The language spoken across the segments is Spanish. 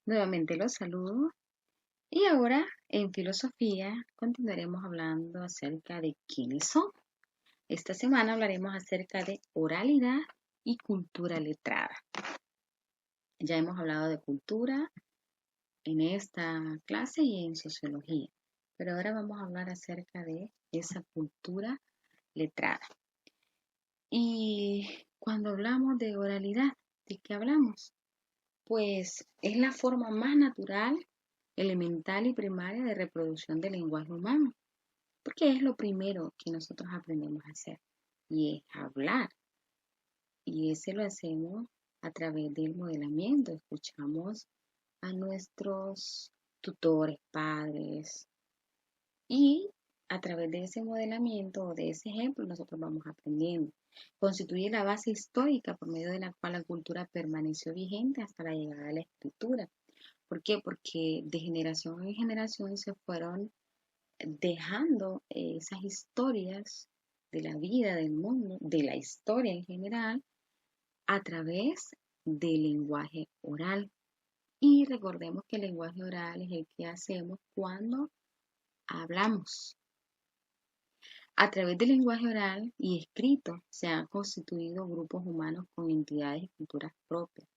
Nuevamente los saludo y ahora en filosofía continuaremos hablando acerca de quiénes son. Esta semana hablaremos acerca de oralidad y cultura letrada. Ya hemos hablado de cultura en esta clase y en sociología, pero ahora vamos a hablar acerca de esa cultura letrada. Y cuando hablamos de oralidad, ¿de qué hablamos? Pues es la forma más natural, elemental y primaria de reproducción del lenguaje humano, porque es lo primero que nosotros aprendemos a hacer, y es hablar. Y ese lo hacemos a través del modelamiento. Escuchamos a nuestros tutores, padres, y a través de ese modelamiento o de ese ejemplo nosotros vamos aprendiendo. Constituye la base histórica por medio de la cual la cultura permaneció vigente hasta la llegada de la escritura. ¿Por qué? Porque de generación en generación se fueron dejando esas historias de la vida, del mundo, de la historia en general, a través del lenguaje oral. Y recordemos que el lenguaje oral es el que hacemos cuando hablamos. A través del lenguaje oral y escrito se han constituido grupos humanos con entidades y culturas propias,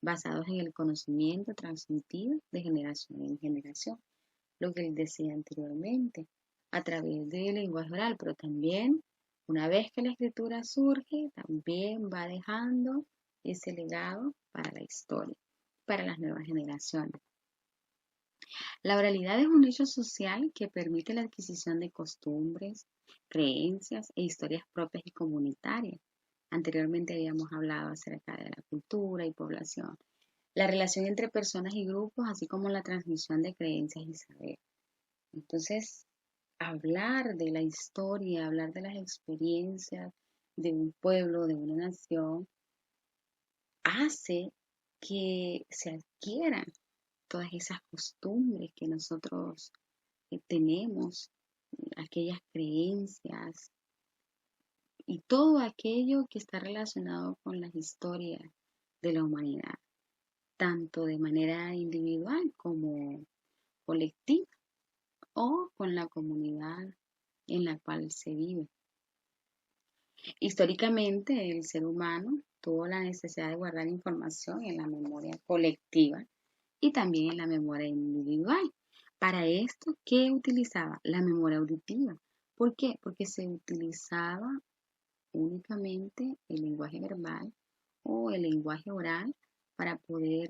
basados en el conocimiento transmitido de generación en generación, lo que les decía anteriormente, a través del lenguaje oral, pero también una vez que la escritura surge, también va dejando ese legado para la historia, para las nuevas generaciones. La oralidad es un hecho social que permite la adquisición de costumbres, creencias e historias propias y comunitarias. Anteriormente habíamos hablado acerca de la cultura y población, la relación entre personas y grupos, así como la transmisión de creencias y saber. Entonces, hablar de la historia, hablar de las experiencias de un pueblo, de una nación, hace que se adquieran todas esas costumbres que nosotros tenemos, aquellas creencias y todo aquello que está relacionado con las historias de la humanidad, tanto de manera individual como colectiva o con la comunidad en la cual se vive. Históricamente, el ser humano tuvo la necesidad de guardar información en la memoria colectiva y también en la memoria individual. Para esto, ¿qué utilizaba? La memoria auditiva. ¿Por qué? Porque se utilizaba únicamente el lenguaje verbal o el lenguaje oral para poder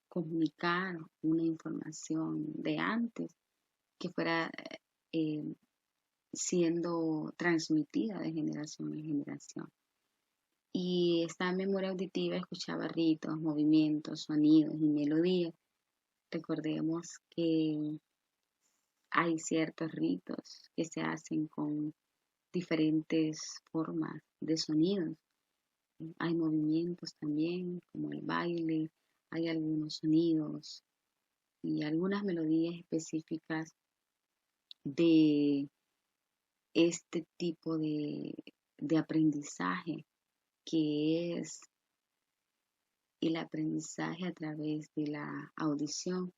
comunicar una información de antes que fuera eh, siendo transmitida de generación en generación. Y esta memoria auditiva escuchaba ritos, movimientos, sonidos y melodías. Recordemos que hay ciertos ritos que se hacen con diferentes formas de sonidos. Hay movimientos también, como el baile, hay algunos sonidos y algunas melodías específicas de este tipo de aprendizaje, que es el aprendizaje a través de la audición.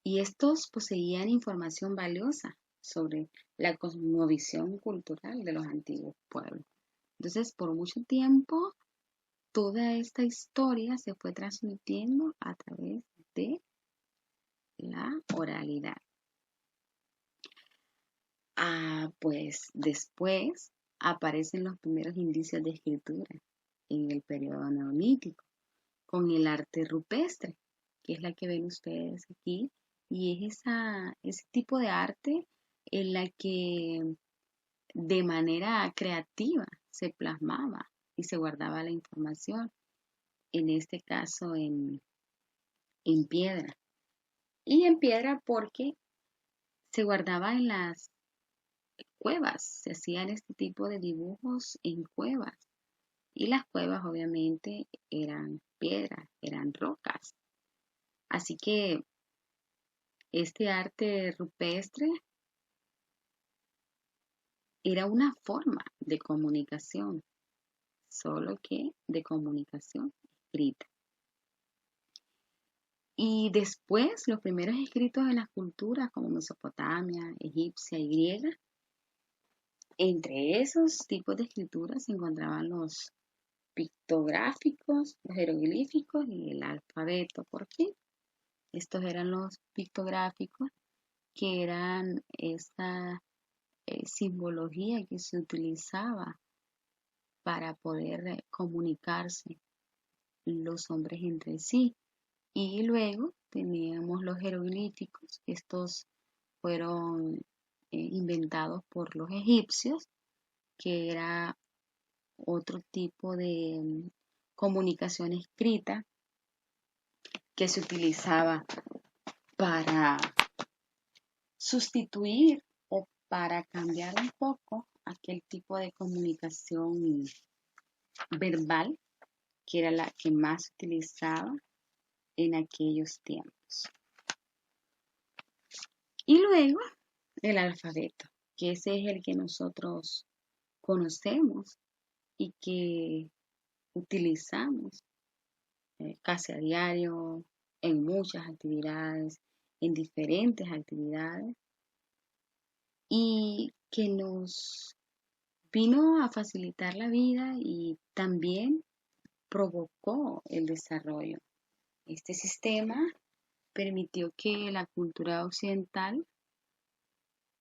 Y estos poseían información valiosa sobre la cosmovisión cultural de los antiguos pueblos. Entonces, por mucho tiempo, toda esta historia se fue transmitiendo a través de la oralidad. Pues después aparecen los primeros indicios de escritura en el periodo neolítico, con el arte rupestre, que es la que ven ustedes aquí, y es ese tipo de arte en la que de manera creativa se plasmaba y se guardaba la información, en este caso en piedra. Y en piedra porque se guardaba en las cuevas, se hacían este tipo de dibujos en cuevas. Y las cuevas obviamente eran piedras, eran rocas. Así que este arte rupestre era una forma de comunicación, solo que de comunicación escrita. Y después, los primeros escritos en las culturas como Mesopotamia, egipcia y griega, entre esos tipos de escrituras se encontraban los pictográficos, los jeroglíficos y el alfabeto, por fin. Estos eran los pictográficos, que eran esta simbología que se utilizaba para poder comunicarse los hombres entre sí. Y luego teníamos los jeroglíficos, estos fueron inventados por los egipcios, que era otro tipo de comunicación escrita que se utilizaba para sustituir o para cambiar un poco aquel tipo de comunicación verbal que era la que más se utilizaba en aquellos tiempos. Y luego el alfabeto, que ese es el que nosotros conocemos y que utilizamos casi a diario, en muchas actividades, en diferentes actividades, y que nos vino a facilitar la vida y también provocó el desarrollo. Este sistema permitió que la cultura occidental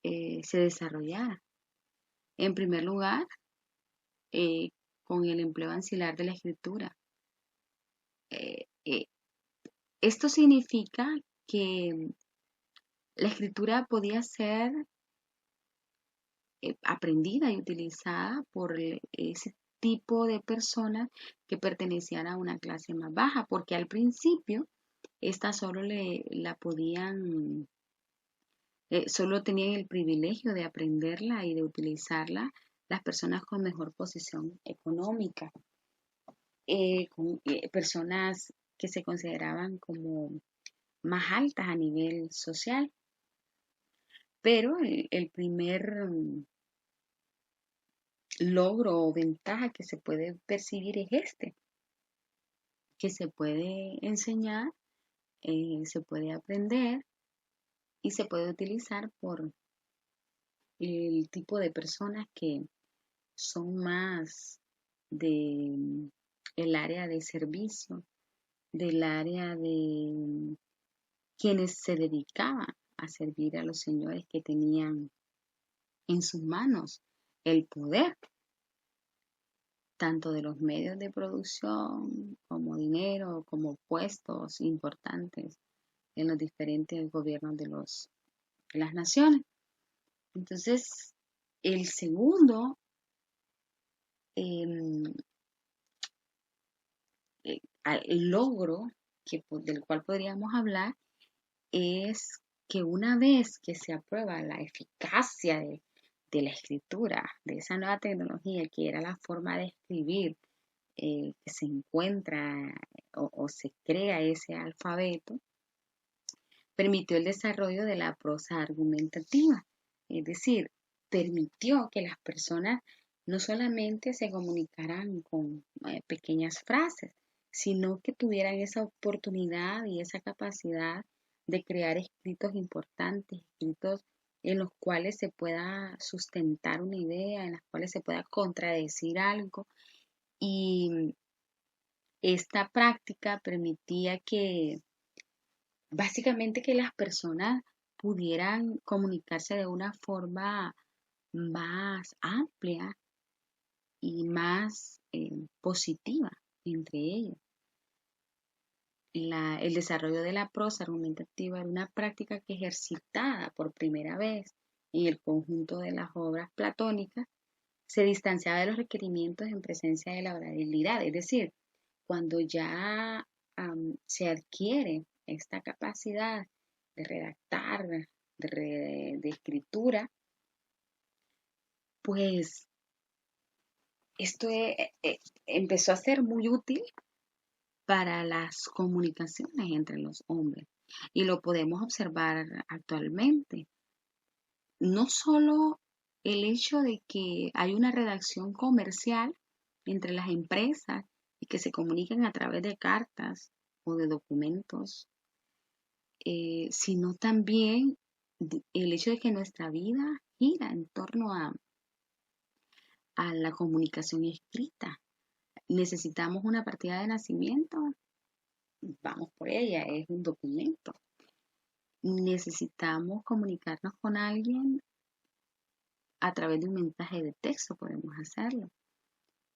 se desarrollara. En primer lugar, eh, con el empleo ancilar de la escritura. Eh, eh, Esto significa que la escritura podía ser aprendida y utilizada por ese tipo de personas que pertenecían a una clase más baja, porque al principio esta solo la podían, solo tenían el privilegio de aprenderla y de utilizarla las personas con mejor posición económica, con personas que se consideraban como más altas a nivel social. Pero el primer logro o ventaja que se puede percibir es este, que se puede enseñar, se puede aprender y se puede utilizar por el tipo de personas que son más de el área de servicio, del área de quienes se dedicaban a servir a los señores que tenían en sus manos el poder, tanto de los medios de producción como dinero, como puestos importantes en los diferentes gobiernos de las naciones. Entonces, el segundo eh, logro del cual podríamos hablar es que una vez que se aprueba la eficacia de la escritura, de esa nueva tecnología que era la forma de escribir, que se encuentra o se crea ese alfabeto, permitió el desarrollo de la prosa argumentativa, es decir, permitió que las personas no solamente se comunicaran con pequeñas frases, sino que tuvieran esa oportunidad y esa capacidad de crear escritos importantes, escritos en los cuales se pueda sustentar una idea, en los cuales se pueda contradecir algo. Y esta práctica permitía que básicamente que las personas pudieran comunicarse de una forma más amplia y más positiva entre ellos. El desarrollo de la prosa argumentativa era una práctica que ejercitada por primera vez en el conjunto de las obras platónicas se distanciaba de los requerimientos en presencia de la oralidad, es decir, cuando ya se adquiere esta capacidad de redactar, de escritura, pues esto empezó a ser muy útil para las comunicaciones entre los hombres y lo podemos observar actualmente. No solo el hecho de que hay una redacción comercial entre las empresas y que se comunican a través de cartas o de documentos sino también el hecho de que nuestra vida gira en torno a la comunicación escrita. Necesitamos una partida de nacimiento, vamos por ella, es un documento. Necesitamos comunicarnos con alguien a través de un mensaje de texto, podemos hacerlo.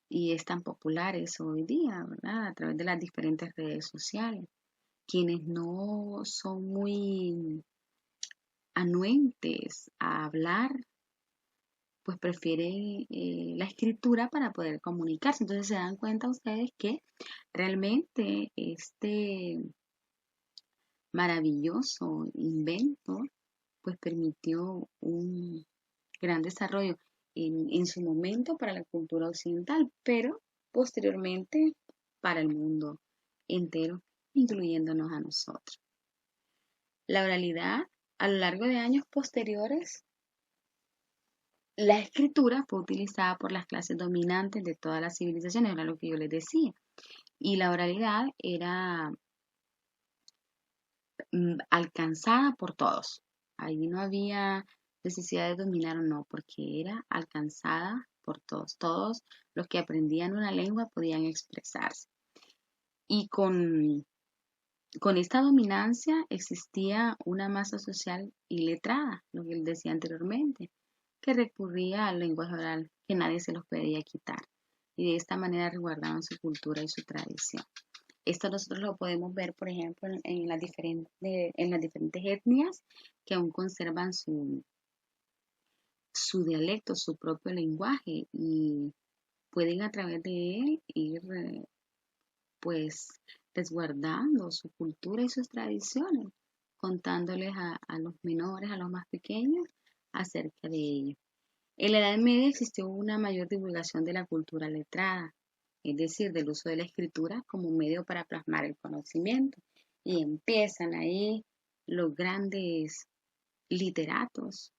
Y es tan popular eso hoy día, ¿verdad? A través de las diferentes redes sociales. Quienes no son muy anuentes a hablar, pues prefieren la escritura para poder comunicarse. Entonces se dan cuenta ustedes que realmente este maravilloso invento pues permitió un gran desarrollo en su momento para la cultura occidental, pero posteriormente para el mundo entero, incluyéndonos a nosotros. La oralidad, a lo largo de años posteriores, la escritura fue utilizada por las clases dominantes de todas las civilizaciones, era lo que yo les decía, y la oralidad era alcanzada por todos. Ahí no había necesidad de dominar o no, porque era alcanzada por todos. Todos los que aprendían una lengua podían expresarse. Y con esta dominancia existía una masa social iletrada, lo que él decía anteriormente, que recurría al lenguaje oral, que nadie se los podía quitar. Y de esta manera resguardaban su cultura y su tradición. Esto nosotros lo podemos ver, por ejemplo, en las diferentes etnias que aún conservan su dialecto, su propio lenguaje y pueden a través de él ir pues resguardando su cultura y sus tradiciones, contándoles a los menores, a los más pequeños, acerca de ello. En la Edad Media existió una mayor divulgación de la cultura letrada, es decir, del uso de la escritura como un medio para plasmar el conocimiento. Y empiezan ahí los grandes literatos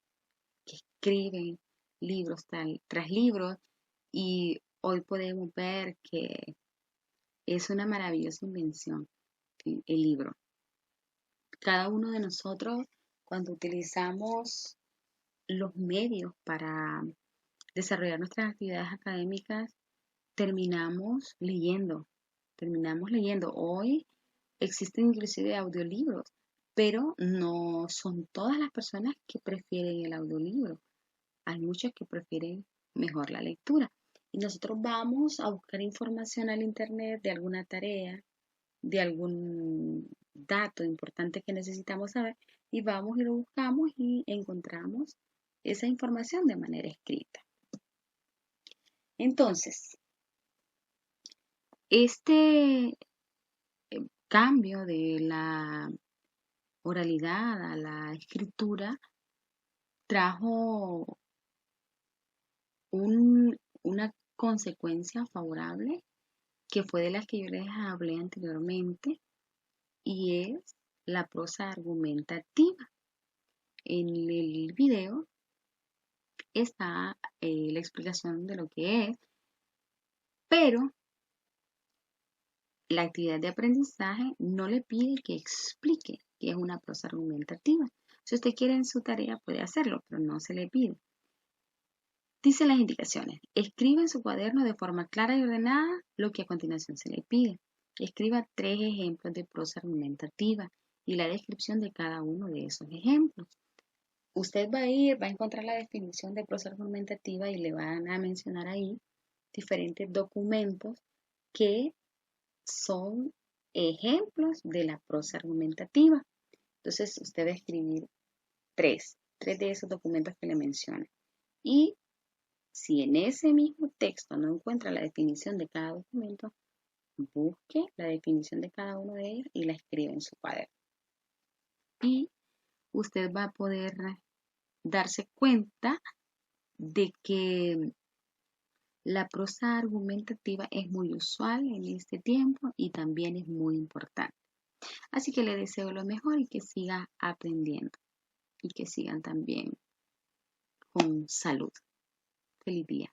que escriben libros tras libros y hoy podemos ver que es una maravillosa invención el libro. Cada uno de nosotros, cuando utilizamos los medios para desarrollar nuestras actividades académicas, terminamos leyendo, terminamos leyendo. Hoy existen inclusive audiolibros, pero no son todas las personas que prefieren el audiolibro. Hay muchos que prefieren mejor la lectura. Y nosotros vamos a buscar información al internet de alguna tarea, de algún dato importante que necesitamos saber, y vamos y lo buscamos y encontramos esa información de manera escrita. Entonces, este cambio de la oralidad a la escritura trajo una consecuencia favorable que fue de las que yo les hablé anteriormente y es la prosa argumentativa. En el video está la explicación de lo que es, pero la actividad de aprendizaje no le pide que explique qué es una prosa argumentativa. Si usted quiere en su tarea puede hacerlo, pero no se le pide. Dice las indicaciones. Escriba en su cuaderno de forma clara y ordenada lo que a continuación se le pide. Escriba 3 ejemplos de prosa argumentativa y la descripción de cada uno de esos ejemplos. Usted va a encontrar la definición de prosa argumentativa y le van a mencionar ahí diferentes documentos que son ejemplos de la prosa argumentativa. Entonces usted va a escribir tres de esos documentos que le mencionan. Y si en ese mismo texto no encuentra la definición de cada documento, busque la definición de cada uno de ellos y la escribe en su cuaderno. Y usted va a poder darse cuenta de que la prosa argumentativa es muy usual en este tiempo y también es muy importante. Así que le deseo lo mejor y que siga aprendiendo y que sigan también con salud. Feliz día.